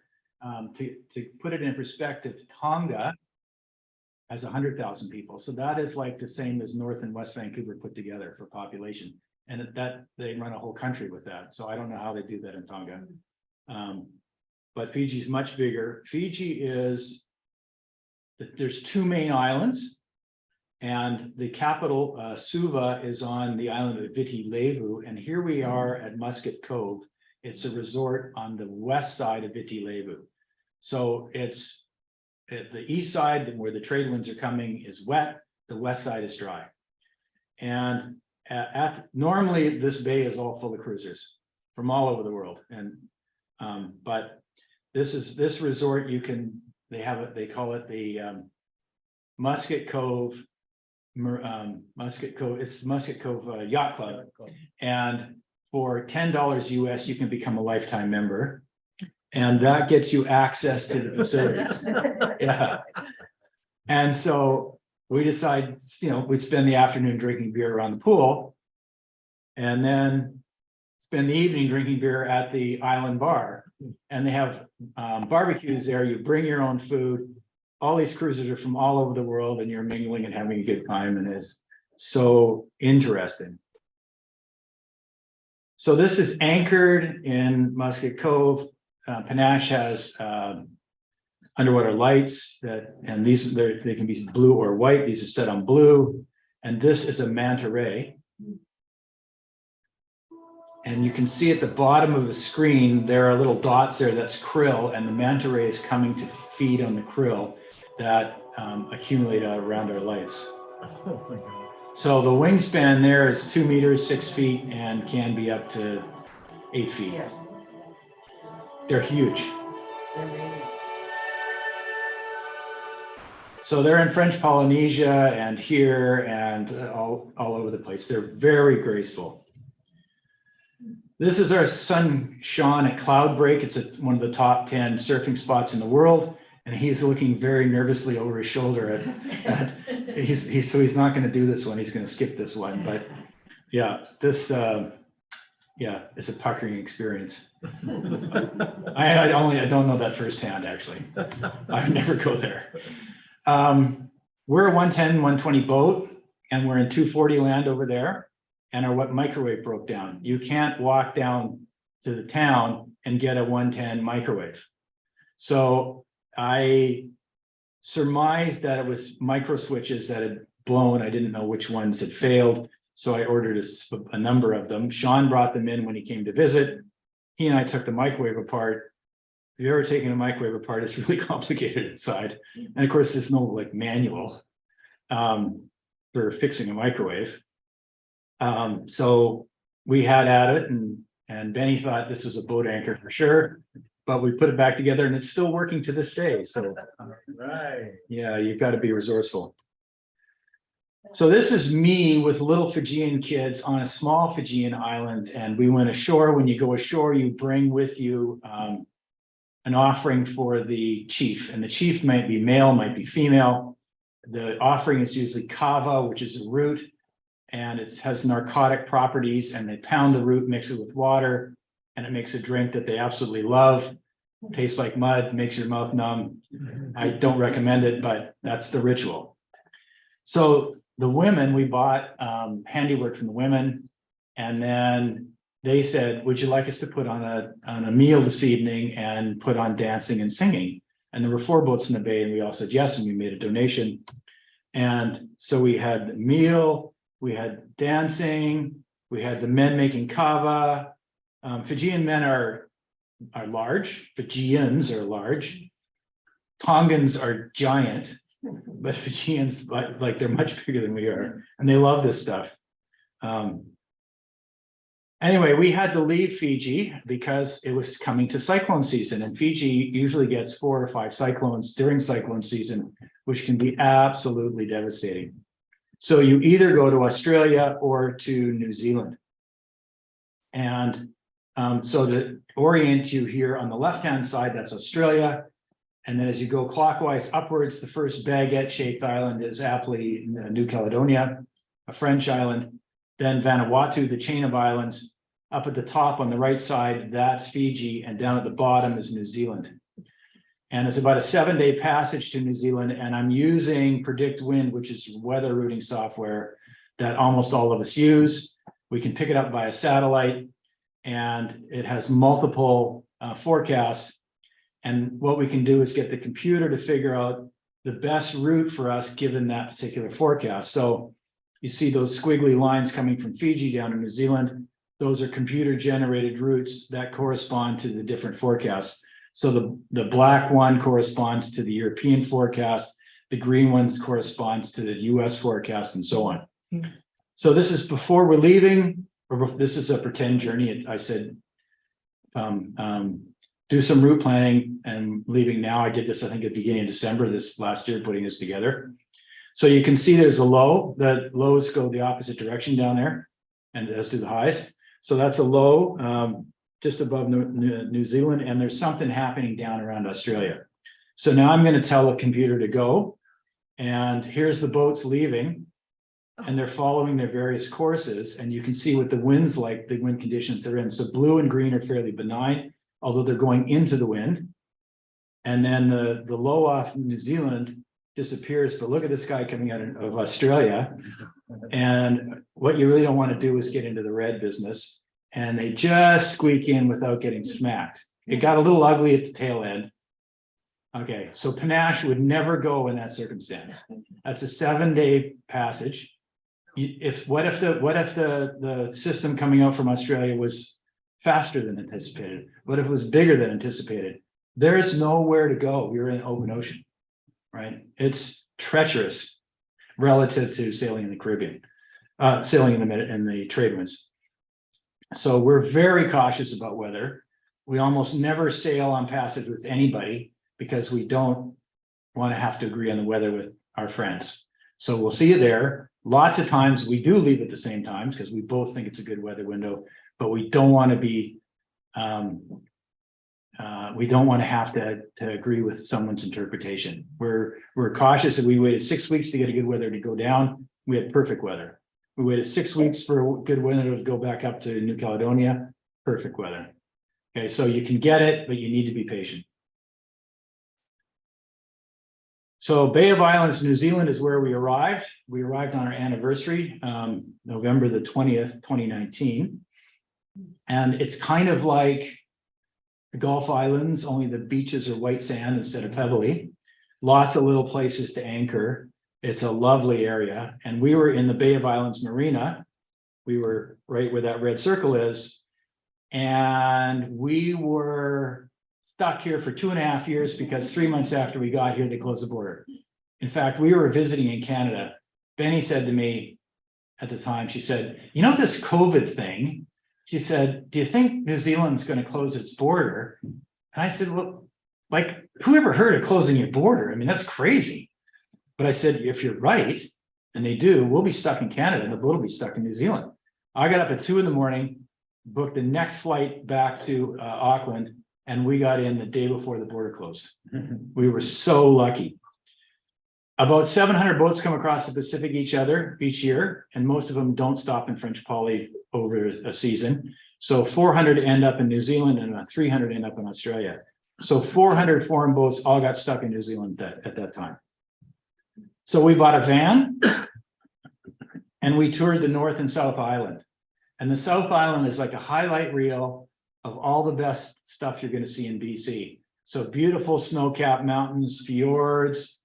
To put it in perspective, Tonga has 100,000 people. So that is like the same as North and West Vancouver put together for population. And that they run a whole country with that. So I don't know how they do that in Tonga. But Fiji is much bigger. Fiji is, there's 2 main islands. And the capital, Suva, is on the island of Viti Levu. And here we are at Musket Cove. It's a resort on the west side of Viti Levu. So it's at the east side where the trade winds are coming is wet. The west side is dry. And normally this bay is all full of cruisers from all over the world. And but this resort, they call it the Musket Cove. Musket Cove. It's Musket Cove Yacht Club. And for $10 US, you can become a lifetime member. And that gets you access to the facilities. Yeah. And so we decide, we'd spend the afternoon drinking beer around the pool and then spend the evening drinking beer at the island bar. And they have barbecues there. You bring your own food. All these cruisers are from all over the world and you're mingling and having a good time. And it's so interesting. So this is anchored in Musket Cove. Panache has underwater lights and they can be blue or white. These are set on blue. And this is a manta ray. And you can see at the bottom of the screen, there are little dots there, that's krill, and the manta ray is coming to feed on the krill that accumulate around our lights. Oh my God. So the wingspan there is 2 meters, 6 feet, and can be up to 8 feet. Yes. They're huge. They're amazing. So they're in French Polynesia and here and all over the place. They're very graceful. This is our son, Sean, at Cloud Break. It's one of the top 10 surfing spots in the world. And he's looking very nervously over his shoulder so he's not going to do this one. He's going to skip this one. But yeah, this, it's a puckering experience. I don't know that firsthand, actually. I would never go there. We're a 110, 120 boat, and we're in 240 land over there. And our wet microwave broke down. You can't walk down to the town and get a 110 microwave. So I surmised that it was micro switches that had blown. I didn't know which ones had failed. So I ordered a number of them. Sean brought them in when he came to visit. He and I took the microwave apart. If you've ever taken a microwave apart, it's really complicated inside. And of course, there's no like manual for fixing a microwave. So we had at it, and Benny thought this was a boat anchor for sure, but we put it back together and it's still working to this day. So Right. yeah, you've got to be resourceful. So this is me with little Fijian kids on a small Fijian island, and we went ashore. When you go ashore, you bring with you an offering for the chief, and the chief might be male, might be female. The offering is usually kava, which is a root, and it has narcotic properties, and they pound the root, mix it with water, and it makes a drink that they absolutely love. Tastes like mud, makes your mouth numb. I don't recommend it, but that's the ritual. So the women, we bought handiwork from the women, and then they said, would you like us to put on a meal this evening and put on dancing and singing? And there were 4 boats in the bay, and we all said yes, and we made a donation. And so we had the meal, we had dancing, we had the men making kava. Fijian men are large, Fijians are large, Tongans are giant, but Fijians, like they're much bigger than we are, and they love this stuff. Anyway, we had to leave Fiji because it was coming to cyclone season, and Fiji usually gets 4 or 5 cyclones during cyclone season, which can be absolutely devastating. So you either go to Australia or to New Zealand. And so to orient you here on the left-hand side, that's Australia. And then as you go clockwise upwards, the first baguette-shaped island is aptly New Caledonia, a French island. Then Vanuatu, the chain of islands. Up at the top on the right side, that's Fiji, and down at the bottom is New Zealand. And it's about a 7-day passage to New Zealand, and I'm using Predict Wind, which is weather routing software that almost all of us use. We can pick it up via satellite, and it has multiple forecasts. And what we can do is get the computer to figure out the best route for us given that particular forecast. So you see those squiggly lines coming from Fiji down to New Zealand. Those are computer generated routes that correspond to the different forecasts. So the black one corresponds to the European forecast. The green one corresponds to the US forecast, and so on. Mm-hmm. So this is before we're leaving, or this is a pretend journey. I said, do some route planning and leaving now. I did this, I think, at the beginning of December this last year, putting this together. So you can see there's a low. The lows go the opposite direction down there, and as do the highs. So that's a low just above New Zealand, and there's something happening down around Australia. So now I'm going to tell the computer to go, and here's the boats leaving, and they're following their various courses, and you can see what the wind's like, the wind conditions they're in. So blue and green are fairly benign, although they're going into the wind. And then the low off New Zealand disappears, but look at this guy coming out of Australia. And what you really don't want to do is get into the red business. And they just squeak in without getting smacked. It got a little ugly at the tail end. Okay, so Panache would never go in that circumstance. That's a 7-day passage. What if the system coming out from Australia was faster than anticipated? What if it was bigger than anticipated? There's nowhere to go. You're in open ocean, right? It's treacherous relative to sailing in the Caribbean, sailing in the trade winds. So we're very cautious about weather. We almost never sail on passage with anybody because we don't want to have to agree on the weather with our friends. So we'll see you there. Lots of times we do leave at the same time because we both think it's a good weather window, but we don't want to be, we don't want to have to agree with someone's interpretation. We're cautious that we waited 6 weeks to get a good weather to go down. We had perfect weather. We waited 6 weeks for good weather to go back up to New Caledonia. Perfect weather. Okay, so you can get it, but you need to be patient. So Bay of Islands, New Zealand is where we arrived. We arrived on our anniversary, November the 20th, 2019. And it's kind of like the Gulf Islands, only the beaches are white sand instead of pebbly. Lots of little places to anchor. It's a lovely area. And we were in the Bay of Islands Marina. We were right where that red circle is. And we were stuck here for 2.5 years because 3 months after we got here, they closed the border. In fact, we were visiting in Canada. Benny said to me at the time, she said, you know, this COVID thing, she said, do you think New Zealand's going to close its border? And I said, well, like, who ever heard of closing your border? I mean, that's crazy. But I said, if you're right, and they do, we'll be stuck in Canada and the boat will be stuck in New Zealand. I got up at 2 a.m, booked the next flight back to Auckland, and we got in the day before the border closed. We were so lucky. About 700 boats come across the Pacific each year, and most of them don't stop in French Poly over a season. So 400 end up in New Zealand and 300 end up in Australia. So 400 foreign boats all got stuck in New Zealand at that time. So we bought a van and we toured the North and South Island. And the South Island is like a highlight reel of all the best stuff you're going to see in BC. So beautiful snow-capped mountains, fjords.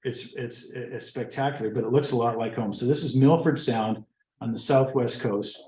It's spectacular, but it looks a lot like home. So this is Milford Sound on the southwest coast.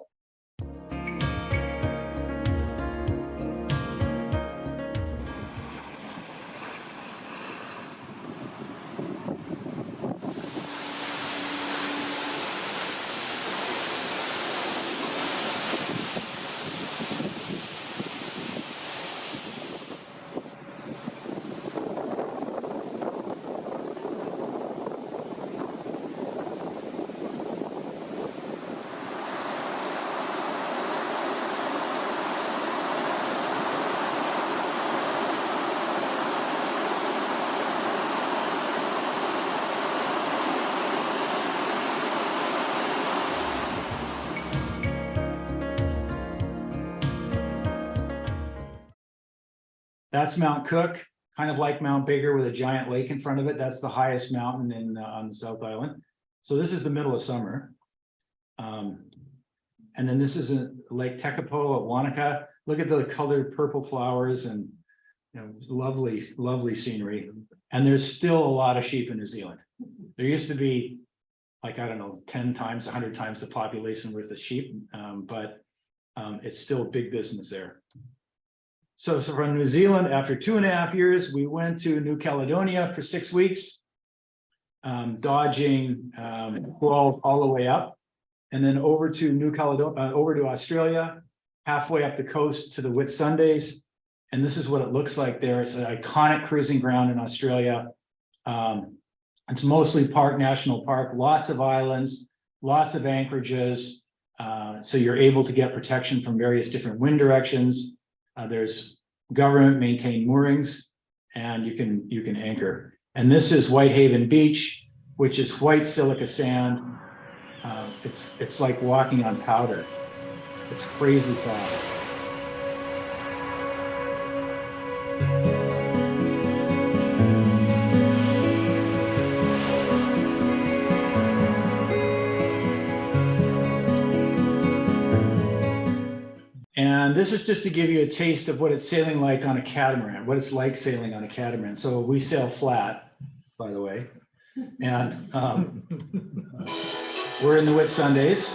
That's Mount Cook, kind of like Mount Baker with a giant lake in front of it. That's the highest mountain on the South Island. So this is the middle of summer. And then this is Lake Tekapo at Wanaka. Look at the colored purple flowers and lovely, lovely scenery. And there's still a lot of sheep in New Zealand. There used to be like, I don't know, 10 times, 100 times the population worth of sheep, but it's still big business there. So from New Zealand, after 2.5 years, we went to New Caledonia for 6 weeks, dodging all the way up, and then over to New Caledonia, over to Australia, halfway up the coast to the Whitsundays. And this is what it looks like there. It's an iconic cruising ground in Australia. It's mostly national park, lots of islands, lots of anchorages. So you're able to get protection from various different wind directions. There's government maintained moorings, and you can anchor. And this is Whitehaven Beach, which is white silica sand. It's like walking on powder. It's crazy soft. And And this is just to give you a taste of what it's sailing like on a catamaran, what it's like sailing on a catamaran. So we sail flat, by the way. And we're in the Whitsundays.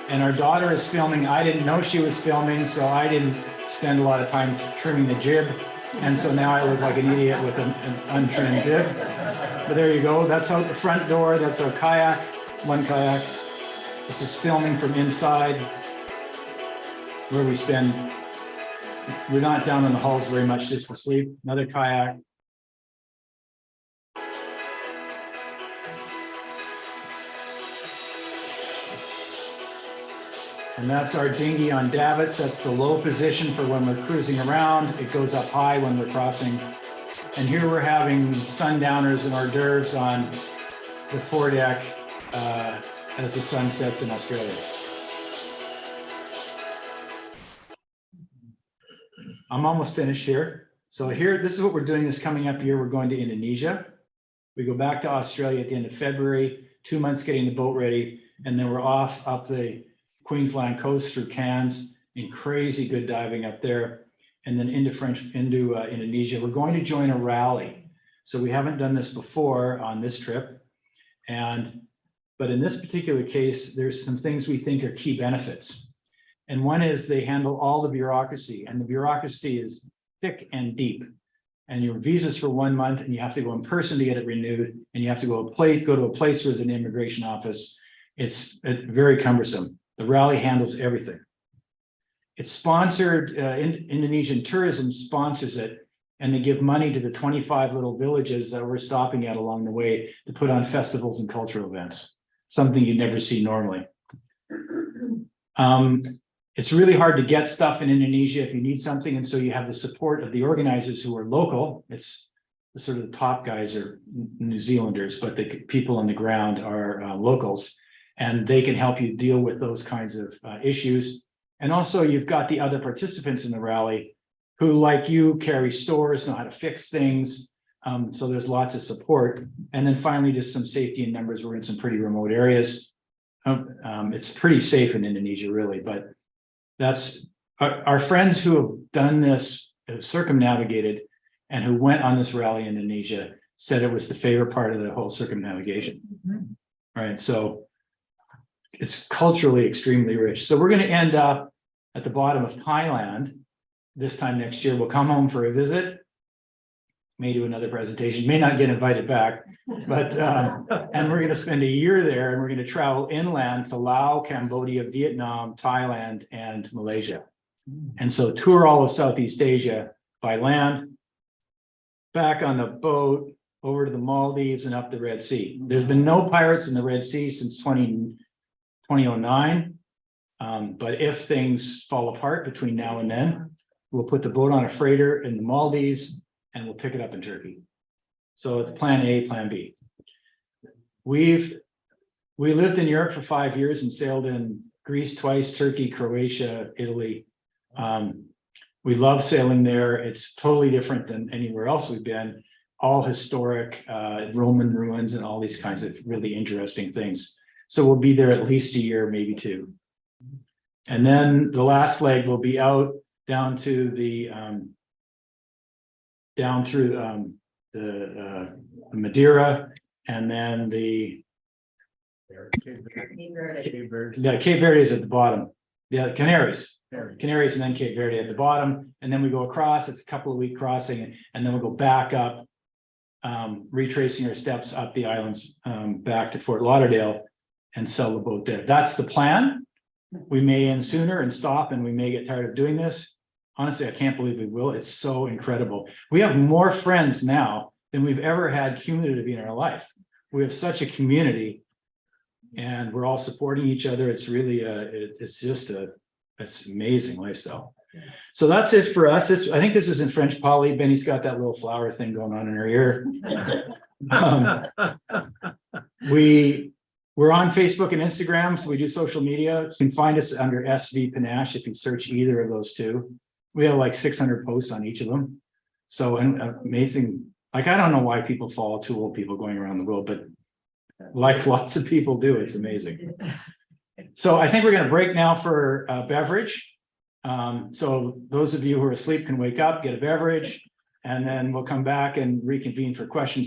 And our daughter is filming. I didn't know she was filming, so I didn't spend a lot of time trimming the jib. And so now I look like an idiot with an untrimmed jib. But there you go. That's out the front door. That's our kayak, one kayak. This is filming from inside where we're not down in the hulls very much, just to sleep. Another kayak. And that's our dinghy on davits. That's the low position for when we're cruising around. It goes up high when we're crossing. And here we're having sundowners and hors d'oeuvres on the foredeck as the sun sets in Australia. I'm almost finished here. So here, this is what we're doing this coming up year. We're going to Indonesia. We go back to Australia at the end of February, 2 months getting the boat ready. And then we're off up the Queensland coast through Cairns in crazy good diving up there, and then into Indonesia. We're going to join a rally. So we haven't done this before on this trip. But in this particular case, there's some things we think are key benefits. And one is they handle all the bureaucracy, and the bureaucracy is thick and deep. And your visa's for 1 month, and you have to go in person to get it renewed, and you have to go to a place where there's an immigration office. It's very cumbersome. The rally handles everything. It's sponsored, Indonesian tourism sponsors it, and they give money to the 25 little villages that we're stopping at along the way to put on festivals and cultural events, something you'd never see normally. It's really hard to get stuff in Indonesia if you need something, and so you have the support of the organizers who are local. It's the sort of the top guys are New Zealanders, but the people on the ground are locals. And they can help you deal with those kinds of issues. And also you've got the other participants in the rally who, like you, carry stores, know how to fix things. So there's lots of support. And then finally, just some safety in numbers. We're in some pretty remote areas. It's pretty safe in Indonesia, really, but that's our friends who have done this, have circumnavigated, and who went on this rally in Indonesia said it was the favorite part of the whole circumnavigation. Right, so it's culturally extremely rich. So we're going to end up at the bottom of Thailand this time next year. We'll come home for a visit, may do another presentation, may not get invited back, but and we're going to spend a year there, and we're going to travel inland to Laos, Cambodia, Vietnam, Thailand, and Malaysia. And so tour all of Southeast Asia by land, back on the boat, over to the Maldives and up the Red Sea. There's been no pirates in the Red Sea since 2009. But if things fall apart between now and then, we'll put the boat on a freighter in the Maldives and we'll pick it up in Turkey. So it's plan A, plan B. We lived in Europe for 5 years and sailed in Greece twice, Turkey, Croatia, Italy. We love sailing there. It's totally different than anywhere else we've been. All historic Roman ruins and all these kinds of really interesting things. So we'll be there at least a year, maybe 2. And then the last leg will be out down to the down through the Madeira, and then the Cape Verde. yeah, Cape Verde is at the bottom. Yeah, Canaries, and then Cape Verde at the bottom, and then we go across. It's a couple of week crossing, and then we'll go back up, retracing our steps up the islands back to Fort Lauderdale and sell the boat there. That's the plan. We may end sooner and stop, and we may get tired of doing this. Honestly, I can't believe we will. It's so incredible. We have more friends now than we've ever had cumulatively in our life. We have such a community, and we're all supporting each other. It's really it's amazing lifestyle. So that's it for us. I think this is in French poly. Benny's got that little flower thing going on in her ear. We're on Facebook and Instagram, so we do social media. So you can find us under SV Panache if you search either of those two. We have like 600 posts on each of them. So amazing. Like, I don't know why people follow 2 old people going around the world, but like lots of people do, it's amazing. So I think we're going to break now for beverage. So those of you who are asleep can wake up, get a beverage, and then we'll come back and reconvene for questions.